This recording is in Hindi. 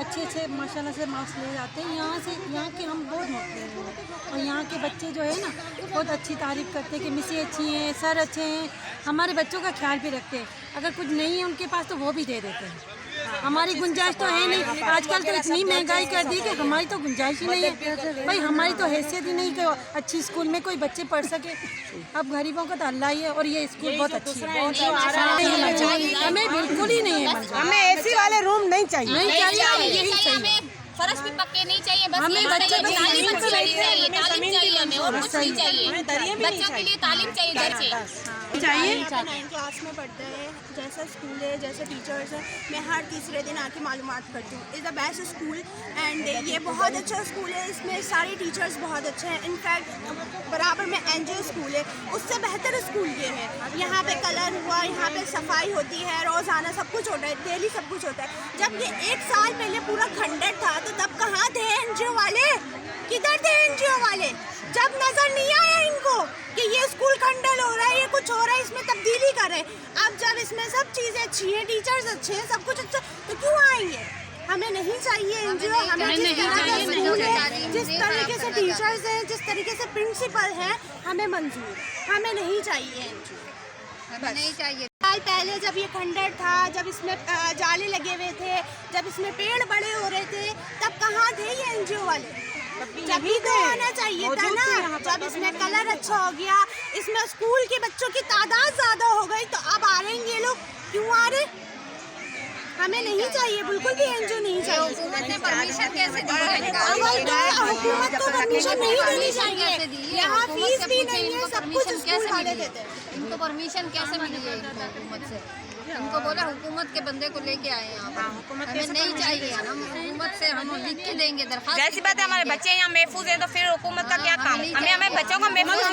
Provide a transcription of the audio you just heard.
अच्छे अच्छे माशाल्लाह से मार्क्स ले जाते हैं। यहाँ के हम बहुत मोहब्बत हैं और यहाँ के बच्चे जो है ना बहुत अच्छी तारीफ़ करते हैं कि मिसें अच्छी हैं, सर अच्छे हैं, हमारे बच्चों का ख्याल भी रखते हैं। अगर कुछ नहीं है उनके पास तो वो भी दे देते हैं। हमारी गुंजाइश तो है नहीं, आजकल तो इतनी महंगाई कर दी कि हमारी तो गुंजाइश ही नहीं है भाई, हमारी तो हैसियत ही नहीं कि अच्छी स्कूल में कोई बच्चे पढ़ सके। अब गरीबों का तो अल्लाह ही है और ये स्कूल बहुत अच्छी है, हमें बिल्कुल ही नहीं है, हमें एसी वाले रूम नहीं चाहिए, नहीं चाहिए। फर्श भी पक्के नहीं चाहिए, बस हमें बच्चे को तालीम चाहिए, तालीम चाहिए हमें और कुछ नहीं चाहिए। बच्चों के लिए तालीम चाहिए घर से चाहिए। 9 क्लास में पढ़ते हैं, जैसा स्कूल है, जैसे टीचर्स हैं, मैं हर तीसरे दिन आके मालूमात करती हूँ। Is the best school and ये बहुत अच्छा स्कूल है, इसमें सारे टीचर्स बहुत अच्छे हैं। इनफैक्ट बराबर में एनजीओ स्कूल है, उससे बेहतर स्कूल ये है। यहाँ पे कलर हुआ, यहाँ पे सफाई होती है, रोज़ाना सब कुछ होता है, डेली सब कुछ होता है। जब ये 1 साल पहले पूरा खंडर था तो तब कहाँ थे एनजीओ वाले, किधर थे एनजीओ वाले? जब नज़र नहीं आया इनको कि ये स्कूल खंडर हो रहा है, ये कुछ हो रहा है, इसमें तब्दीली कर रहे हैं। अब जब इसमें सब चीज़ें अच्छी हैं, टीचर्स अच्छे हैं, सब कुछ अच्छा, तो क्यों आएंगे? हमें नहीं चाहिए एनजीओ, हमें जिस तरह का स्कूल है, जिस तरीके से टीचर्स हैं, जिस तरीके से प्रिंसिपल हैं, हमें मंजूर, हमें नहीं चाहिए एनजीओ, हमें नहीं चाहिए। साल पहले जब ये खंडर था, जब इसमें जाले लगे हुए थे, जब इसमें पेड़ बड़े हो रहे थे, तब कहाँ थे ये एनजीओ वाले? जब भी तो आना चाहिए था ना। जब इसमें कलर अच्छा हो गया, इसमें स्कूल के बच्चों की तादाद ज्यादा हो गई, तो अब आ रहे हैं ये लोग, क्यों आ रहे? हमें नहीं चाहिए, बिल्कुल भी एनजीओ नहीं चाहिए। हुकूमत ने परमिशन कैसे दी है? हुकूमत को परमिशन नहीं देनी चाहिए, यहाँ फीस भी नहीं है, सब कुछ स्कूल वाले देते हैं। इनको परमिशन कैसे मिली है हुकूमत से? इनको बोला हुकूमत के बंदे को लेके आए यहाँ पर, हमें नहीं चाहिए। हम हुकूमत से हम लिख के देंगे दरखास्त। जैसी बात है, हमारे बच्चे यहाँ महफूज है तो फिर हुकूमत का क्या काम? हमें बच्चों को महफूज